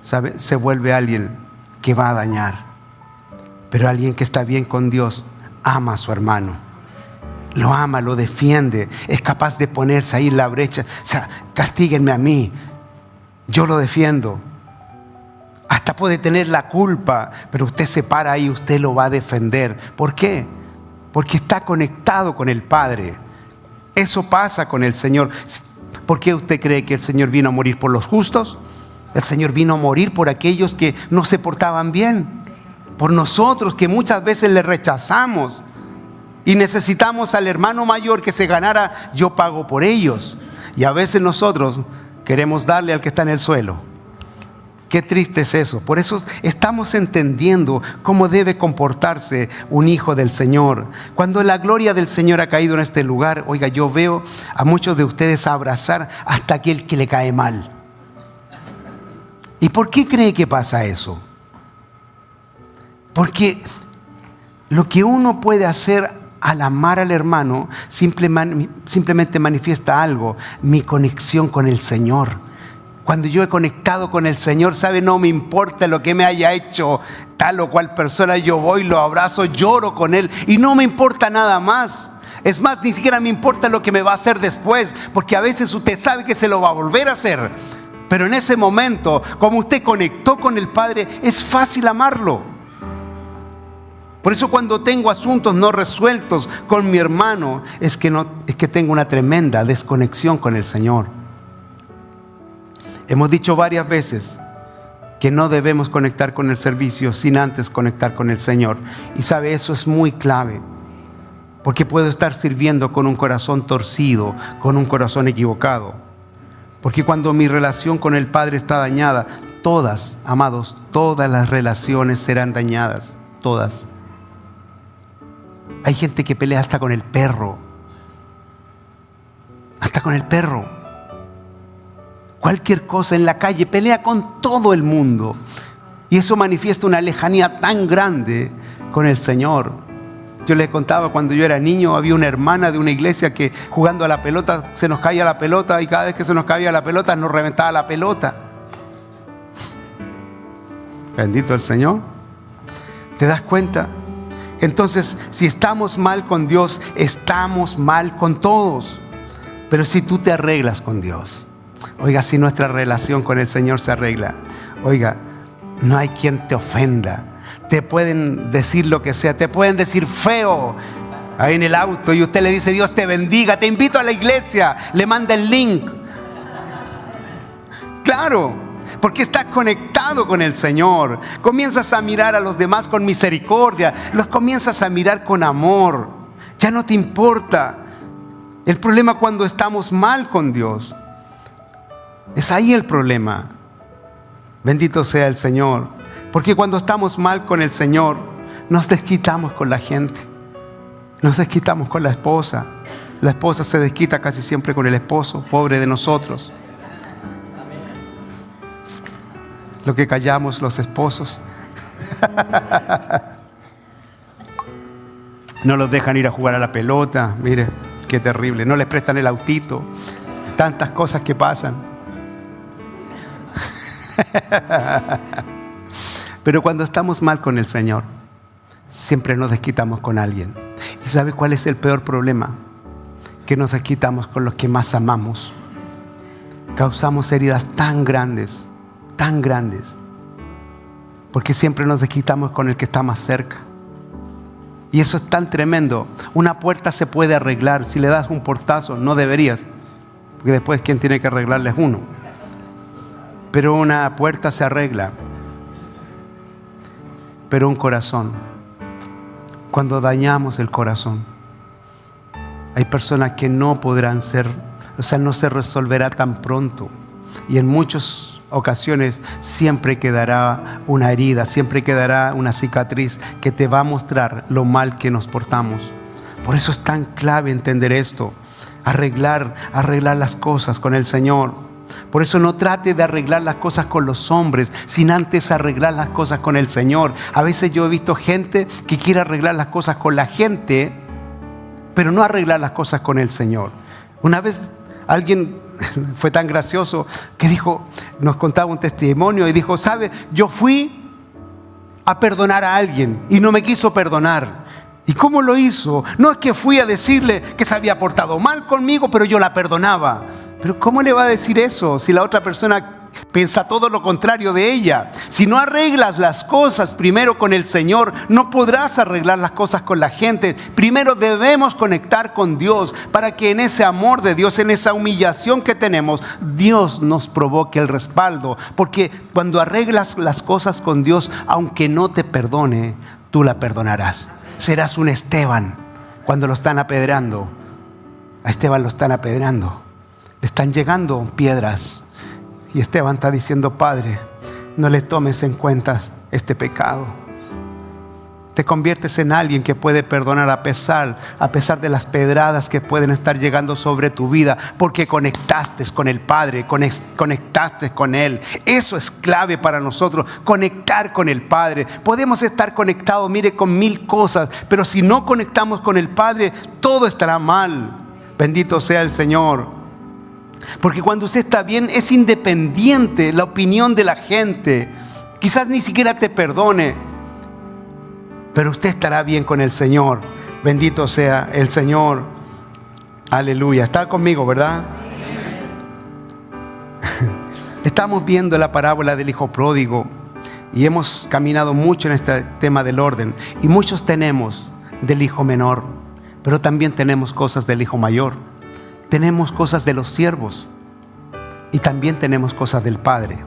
¿sabe? Se vuelve alguien que va a dañar. Pero alguien que está bien con Dios ama a su hermano. Lo ama, lo defiende. Es capaz de ponerse ahí en la brecha. O sea, castíguenme a mí. Yo lo defiendo. Hasta puede tener la culpa, pero usted se para ahí, usted lo va a defender. ¿Por qué? Porque está conectado con el Padre. Eso pasa con el Señor. ¿Por qué usted cree que el Señor vino a morir por los justos? El Señor vino a morir por aquellos que no se portaban bien. Por nosotros que muchas veces le rechazamos. Y necesitamos al hermano mayor que se ganara, yo pago por ellos. Y a veces nosotros queremos darle al que está en el suelo. Qué triste es eso. Por eso estamos entendiendo cómo debe comportarse un hijo del Señor. Cuando la gloria del Señor ha caído en este lugar, oiga, yo veo a muchos de ustedes abrazar hasta aquel que le cae mal. ¿Y por qué cree que pasa eso? Porque lo que uno puede hacer al amar al hermano simplemente manifiesta algo: mi conexión con el Señor. Cuando yo he conectado con el Señor, ¿sabe? No me importa lo que me haya hecho tal o cual persona. Yo voy, lo abrazo, lloro con Él y no me importa nada más. Es más, ni siquiera me importa lo que me va a hacer después, porque a veces usted sabe que se lo va a volver a hacer. Pero en ese momento, como usted conectó con el Padre, es fácil amarlo. Por eso cuando tengo asuntos no resueltos con mi hermano, es que tengo una tremenda desconexión con el Señor. Hemos dicho varias veces que no debemos conectar con el servicio sin antes conectar con el Señor. Y sabe, eso es muy clave. Porque puedo estar sirviendo con un corazón torcido, con un corazón equivocado. Porque cuando mi relación con el Padre está dañada, todas, amados, todas las relaciones serán dañadas. Todas. Hay gente que pelea hasta con el perro. Hasta con el perro. Cualquier cosa en la calle, pelea con todo el mundo. Y eso manifiesta una lejanía tan grande con el Señor. Yo les contaba, cuando yo era niño, había una hermana de una iglesia que jugando a la pelota, se nos caía la pelota, y cada vez que se nos caía la pelota, nos reventaba la pelota. Bendito el Señor. ¿Te das cuenta? Entonces, si estamos mal con Dios, estamos mal con todos. Pero si tú te arreglas con Dios, oiga, si nuestra relación con el Señor se arregla, oiga, no hay quien te ofenda. Te pueden decir lo que sea, te pueden decir feo ahí en el auto y usted le dice: Dios te bendiga, te invito a la iglesia, le manda el link. Claro, porque estás conectado con el Señor. Comienzas a mirar a los demás con misericordia, los comienzas a mirar con amor. Ya no te importa. El problema cuando estamos mal con Dios, es ahí el problema. Bendito sea el Señor. Porque cuando estamos mal con el Señor, nos desquitamos con la gente. Nos desquitamos con la esposa. La esposa se desquita casi siempre con el esposo. Pobre de nosotros. Lo que callamos los esposos. No los dejan ir a jugar a la pelota. Mire, qué terrible. No les prestan el autito. Tantas cosas que pasan. Pero cuando estamos mal con el Señor, siempre nos desquitamos con alguien. ¿Y sabe cuál es el peor problema? Que nos desquitamos con los que más amamos. Causamos heridas tan grandes, porque siempre nos desquitamos con el que está más cerca. Y eso es tan tremendo. Una puerta se puede arreglar si le das un portazo. No deberías, porque después quien tiene que arreglarla es uno. Pero una puerta se arregla. Pero un corazón, cuando dañamos el corazón, hay personas que no podrán no se resolverá tan pronto. Y en muchas ocasiones siempre quedará una herida, siempre quedará una cicatriz que te va a mostrar lo mal que nos portamos. Por eso es tan clave entender esto. Arreglar las cosas con el Señor. Por eso no trate de arreglar las cosas con los hombres sin antes arreglar las cosas con el Señor. A veces yo he visto gente que quiere arreglar las cosas con la gente, pero no arreglar las cosas con el Señor. Una vez alguien fue tan gracioso que nos contaba un testimonio y dijo: ¿sabe? Yo fui a perdonar a alguien y no me quiso perdonar. ¿Y cómo lo hizo? No es que fui a decirle que se había portado mal conmigo, pero yo la perdonaba. Pero ¿cómo le va a decir eso si la otra persona piensa todo lo contrario de ella? Si no arreglas las cosas primero con el Señor, no podrás arreglar las cosas con la gente. Primero debemos conectar con Dios para que en ese amor de Dios, en esa humillación que tenemos, Dios nos provoque el respaldo. Porque cuando arreglas las cosas con Dios, aunque no te perdone, tú la perdonarás. Serás un Esteban cuando lo están apedreando. A Esteban lo están apedreando. Le están llegando piedras. Y Esteban está diciendo: Padre, no le tomes en cuenta este pecado. Te conviertes en alguien que puede perdonar a pesar de las pedradas que pueden estar llegando sobre tu vida, porque conectaste con el Padre, conectaste con Él. Eso es clave para nosotros, conectar con el Padre. Podemos estar conectados, mire, con 1000 cosas, pero si no conectamos con el Padre, todo estará mal. Bendito sea el Señor. Porque cuando usted está bien, es independiente la opinión de la gente. Quizás ni siquiera te perdone, pero usted estará bien con el Señor. Bendito sea el Señor. Aleluya. Está conmigo, ¿verdad? Estamos viendo la parábola del hijo pródigo y hemos caminado mucho en este tema del orden. Y muchos tenemos del hijo menor, pero también tenemos cosas del hijo mayor. Tenemos cosas de los siervos y también tenemos cosas del Padre.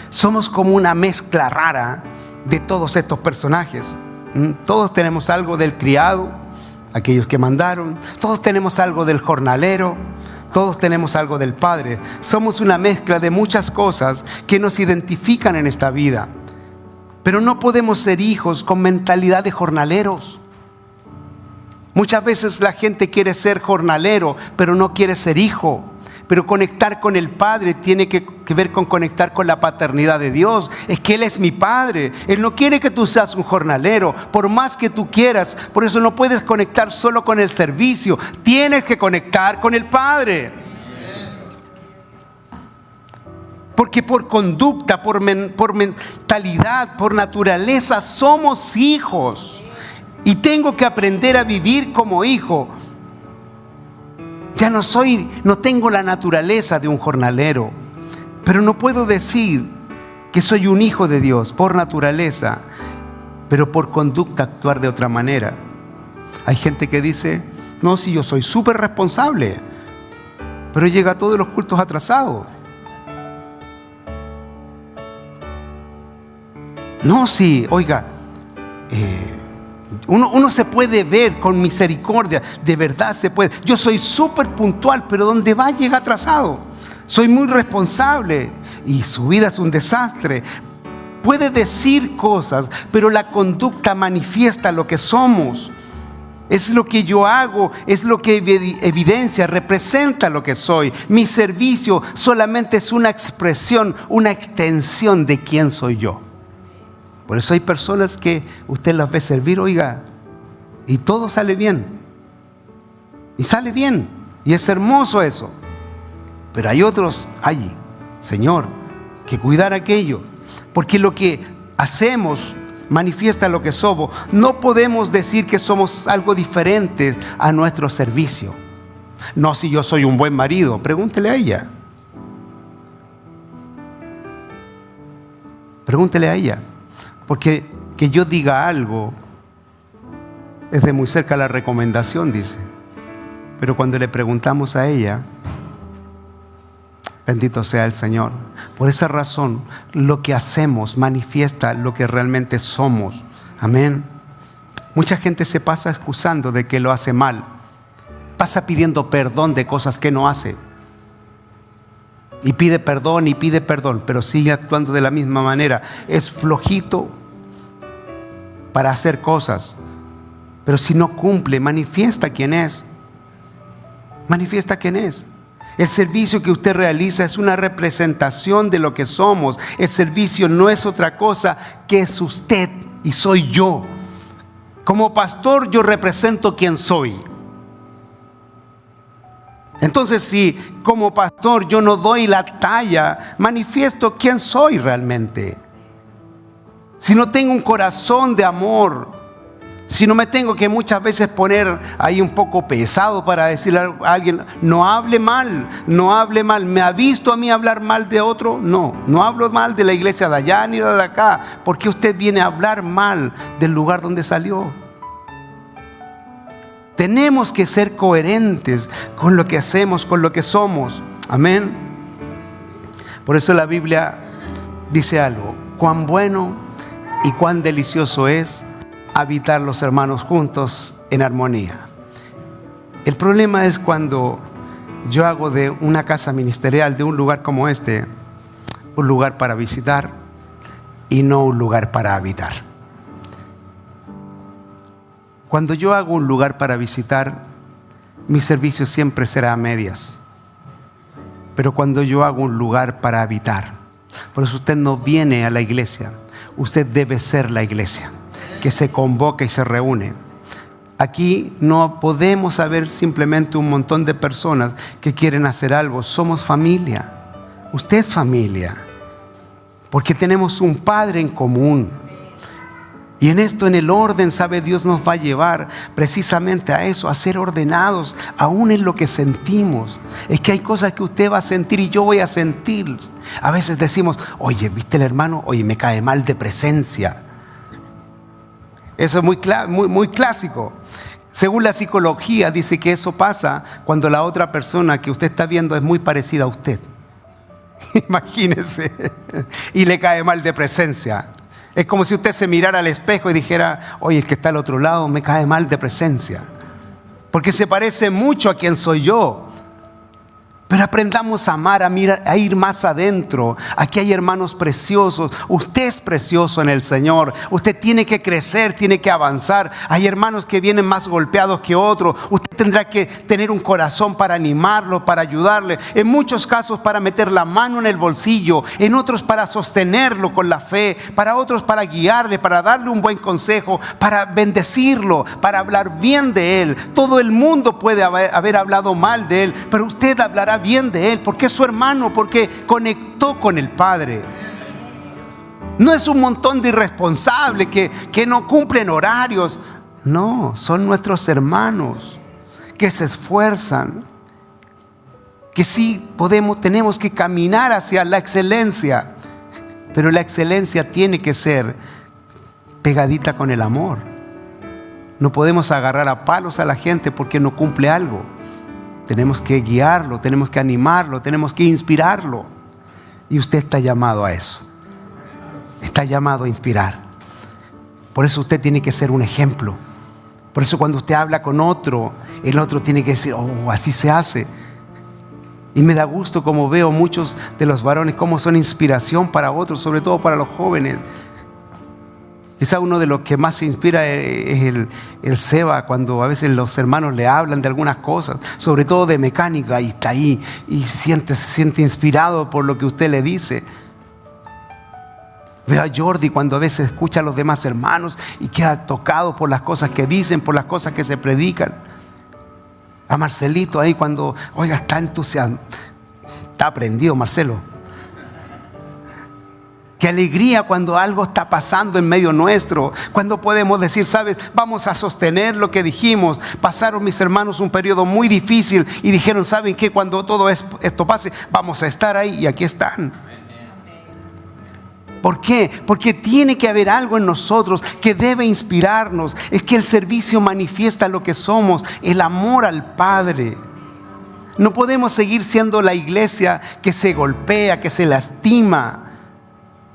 Somos como una mezcla rara de todos estos personajes. Todos tenemos algo del criado, aquellos que mandaron. Todos tenemos algo del jornalero. Todos tenemos algo del Padre. Somos una mezcla de muchas cosas que nos identifican en esta vida. Pero no podemos ser hijos con mentalidad de jornaleros. Muchas veces la gente quiere ser jornalero, pero no quiere ser hijo. Pero conectar con el Padre tiene que ver con conectar con la paternidad de Dios. Es que Él es mi Padre. Él no quiere que tú seas un jornalero, por más que tú quieras. Por eso no puedes conectar solo con el servicio. Tienes que conectar con el Padre. Porque por conducta, por mentalidad, por naturaleza, somos hijos. Y tengo que aprender a vivir como hijo. Ya no tengo la naturaleza de un jornalero, pero no puedo decir que soy un hijo de Dios por naturaleza, pero por conducta actuar de otra manera. Hay gente que dice, no, si yo soy súper responsable, pero llega a todos los cultos atrasados. No, sí, oiga, uno se puede ver con misericordia, de verdad se puede. Yo soy súper puntual, pero donde va llega atrasado. Soy muy responsable y su vida es un desastre. Puede decir cosas, pero la conducta manifiesta lo que somos. Es lo que yo hago, es lo que evidencia, representa lo que soy. Mi servicio solamente es una expresión, una extensión de quién soy yo. Por eso hay personas que usted las ve servir, oiga, y todo sale bien. Y sale bien. Y es hermoso eso. Pero hay otros, Señor, que cuidar aquello. Porque lo que hacemos manifiesta lo que somos. No podemos decir que somos algo diferente a nuestro servicio. No, si yo soy un buen marido, pregúntele a ella. Pregúntele a ella. Porque que yo diga algo es de muy cerca la recomendación, dice. Pero cuando le preguntamos a ella, bendito sea el Señor. Por esa razón, lo que hacemos manifiesta lo que realmente somos. Amén. Mucha gente se pasa excusando de que lo hace mal. Pasa pidiendo perdón de cosas que no hace. Y pide perdón, pero sigue actuando de la misma manera. Es flojito para hacer cosas, pero si no cumple, manifiesta quién es. Manifiesta quién es. El servicio que usted realiza es una representación de lo que somos. El servicio no es otra cosa que es usted y soy yo. Como pastor yo represento quién soy. Entonces, si como pastor yo no doy la talla, manifiesto quién soy realmente. Si no tengo un corazón de amor, si no me tengo que muchas veces poner ahí un poco pesado para decirle a alguien, no hable mal, no hable mal. ¿Me ha visto a mí hablar mal de otro? No hablo mal de la iglesia de allá ni de acá. ¿Por qué usted viene a hablar mal del lugar donde salió? Tenemos que ser coherentes con lo que hacemos, con lo que somos. Amén. Por eso la Biblia dice algo: cuán bueno y cuán delicioso es habitar los hermanos juntos en armonía. El problema es cuando yo hago de una casa ministerial, de un lugar como este, un lugar para visitar, y no un lugar para habitar. Cuando yo hago un lugar para visitar, mi servicio siempre será a medias. Pero cuando yo hago un lugar para habitar, por eso usted no viene a la iglesia, usted debe ser la iglesia, que se convoca y se reúne. Aquí no podemos haber simplemente un montón de personas que quieren hacer algo. Somos familia. Usted es familia, porque tenemos un Padre en común. Y en esto, en el orden, sabe, Dios nos va a llevar precisamente a eso, a ser ordenados, aún en lo que sentimos. Es que hay cosas que usted va a sentir y yo voy a sentir. A veces decimos, oye, ¿viste el hermano? Oye, me cae mal de presencia. Eso es muy clásico. Según la psicología, dice que eso pasa cuando la otra persona que usted está viendo es muy parecida a usted. Imagínese. Y le cae mal de presencia. Es como si usted se mirara al espejo y dijera, oye, el que está al otro lado me cae mal de presencia, porque se parece mucho a quien soy yo. Pero aprendamos a amar, a ir más adentro. Aquí hay hermanos preciosos. Usted es precioso en el Señor. Usted tiene que crecer, tiene que avanzar. Hay hermanos que vienen más golpeados que otros. Usted tendrá que tener un corazón para animarlo, para ayudarle. En muchos casos para meter la mano en el bolsillo. En otros para sostenerlo con la fe. Para otros para guiarle, para darle un buen consejo, para bendecirlo, para hablar bien de él. Todo el mundo puede haber hablado mal de él, pero usted hablará bien de él, porque es su hermano, porque conectó con el Padre. No es un montón de irresponsables que no cumplen horarios. No, son nuestros hermanos que se esfuerzan, que sí tenemos que caminar hacia la excelencia, pero la excelencia tiene que ser pegadita con el amor. No podemos agarrar a palos a la gente porque no cumple algo. Tenemos que guiarlo, tenemos que animarlo, tenemos que inspirarlo. Y usted está llamado a eso. Está llamado a inspirar. Por eso usted tiene que ser un ejemplo. Por eso cuando usted habla con otro, el otro tiene que decir, oh, así se hace. Y me da gusto como veo muchos de los varones cómo son inspiración para otros, sobre todo para los jóvenes. Quizá uno de los que más se inspira es el Seba, cuando a veces los hermanos le hablan de algunas cosas, sobre todo de mecánica, y está ahí y se siente inspirado por lo que usted le dice. Veo a Jordi cuando a veces escucha a los demás hermanos y queda tocado por las cosas que dicen, por las cosas que se predican. A Marcelito ahí cuando, oiga, está entusiasmado, está aprendido Marcelo. Qué alegría cuando algo está pasando en medio nuestro, cuando podemos decir, sabes, vamos a sostener lo que dijimos. Pasaron mis hermanos un periodo muy difícil y dijeron, ¿saben qué? Cuando todo esto pase, vamos a estar ahí, y aquí están. ¿Por qué? Porque tiene que haber algo en nosotros que debe inspirarnos. Es que el servicio manifiesta lo que somos, el amor al Padre. No podemos seguir siendo la iglesia que se golpea, que se lastima.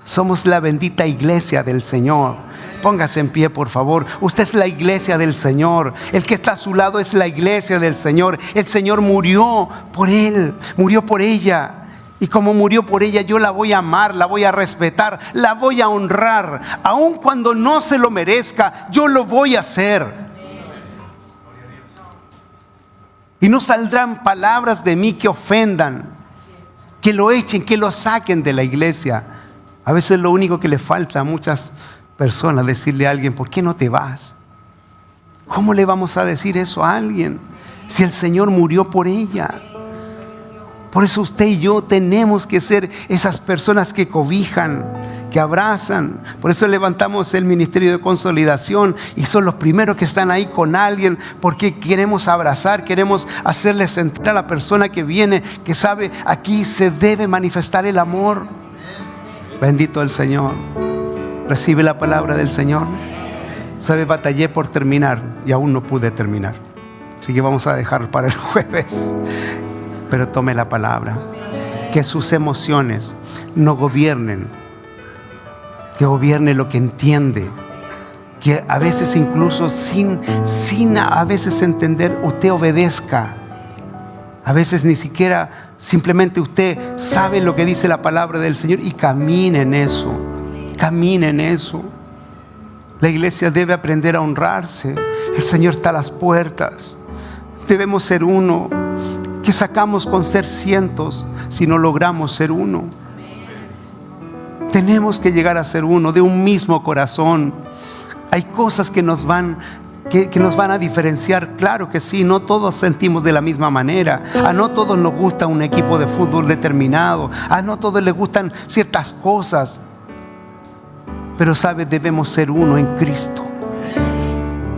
Somos la bendita iglesia del Señor. Póngase en pie, por favor. Usted es la iglesia del Señor. El que está a su lado es la iglesia del Señor. El Señor murió por él, murió por ella. Y como murió por ella, yo la voy a amar, la voy a respetar, la voy a honrar. Aun cuando no se lo merezca, yo lo voy a hacer. Y no saldrán palabras de mí que ofendan, que lo echen, que lo saquen de la iglesia. A veces lo único que le falta a muchas personas es decirle a alguien, ¿por qué no te vas? ¿Cómo le vamos a decir eso a alguien si el Señor murió por ella? Por eso usted y yo tenemos que ser esas personas que cobijan, que abrazan. Por eso levantamos el ministerio de consolidación y son los primeros que están ahí con alguien, porque queremos abrazar, queremos hacerle sentir a la persona que viene, que sabe, aquí se debe manifestar el amor. Bendito el Señor. Recibe la palabra del Señor. Sabe, batallé por terminar y aún no pude terminar, así que vamos a dejar para el jueves. Pero tome la palabra. Que sus emociones no gobiernen, que gobierne lo que entiende. Que a veces incluso sin a veces entender, usted obedezca. A veces ni siquiera, simplemente usted sabe lo que dice la palabra del Señor y camine en eso. camina en eso. La iglesia debe aprender a honrarse. El Señor está a las puertas. Debemos ser uno. ¿Qué sacamos con ser cientos si no logramos ser uno? Tenemos que llegar a ser uno, de un mismo corazón. Hay cosas que nos van a diferenciar, claro que sí. No todos sentimos de la misma manera. A no todos nos gusta un equipo de fútbol determinado. A no todos les gustan ciertas cosas. Pero sabes, debemos ser uno en Cristo.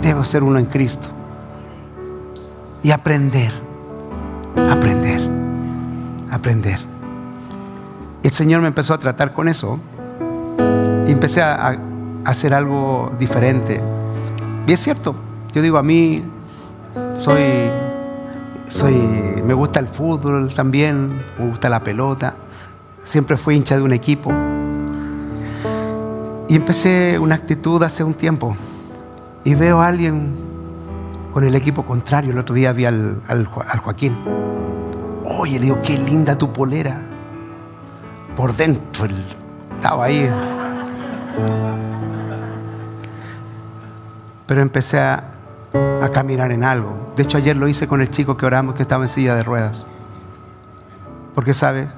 Debemos ser uno en Cristo. Y aprender. El Señor me empezó a tratar con eso. Y empecé a hacer algo diferente. Y es cierto, yo digo, a mí me gusta el fútbol también, me gusta la pelota. Siempre fui hincha de un equipo. Y empecé una actitud hace un tiempo. Y veo a alguien con el equipo contrario. El otro día vi al Joaquín. Oye, le digo, qué linda tu polera. Por dentro, él estaba ahí. Pero empecé a caminar en algo. De hecho, ayer lo hice con el chico que oramos, que estaba en silla de ruedas. Porque, ¿sabe?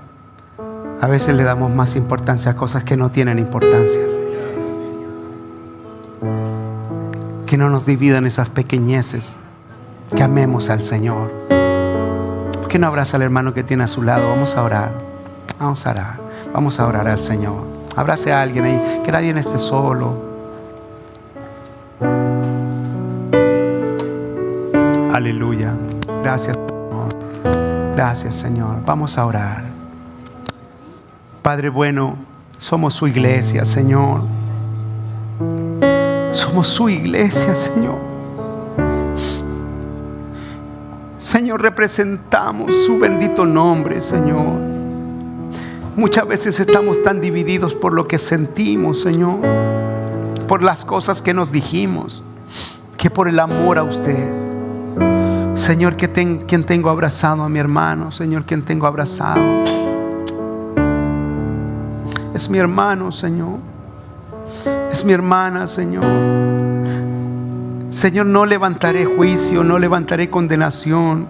A veces le damos más importancia a cosas que no tienen importancia. Que no nos dividan esas pequeñeces. Que amemos al Señor. ¿Por qué no abraza al hermano que tiene a su lado? Vamos a orar. Vamos a orar al Señor. Abrace a alguien ahí. Que nadie esté solo. Aleluya. Gracias, Señor. Gracias, Señor. Vamos a orar. Padre bueno, somos su iglesia, Señor. Somos su iglesia, Señor. Señor, representamos su bendito nombre, Señor. Muchas veces estamos tan divididos por lo que sentimos, Señor, por las cosas que nos dijimos, que por el amor a usted. Señor, quien tengo abrazado a mi hermano, Señor, quien tengo abrazado es mi hermano, Señor. Es mi hermana, Señor. Señor, no levantaré juicio, no levantaré condenación.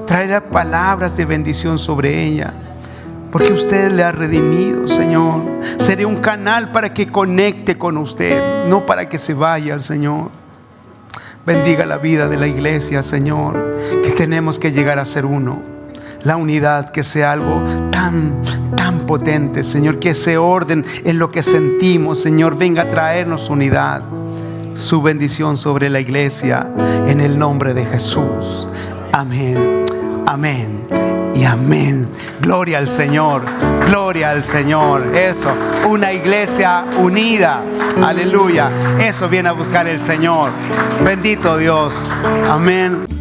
Traeré palabras de bendición sobre ella, porque usted le ha redimido, Señor. Seré un canal para que conecte con usted, no para que se vaya, Señor. Bendiga la vida de la iglesia, Señor, que tenemos que llegar a ser uno. La unidad, que sea algo tan potente, Señor, que ese orden en lo que sentimos, Señor, venga a traernos unidad. Su bendición sobre la iglesia, en el nombre de Jesús. Amén, amén y amén. Gloria al Señor, gloria al Señor. Eso, una iglesia unida. Aleluya. Eso viene a buscar el Señor. Bendito Dios. Amén.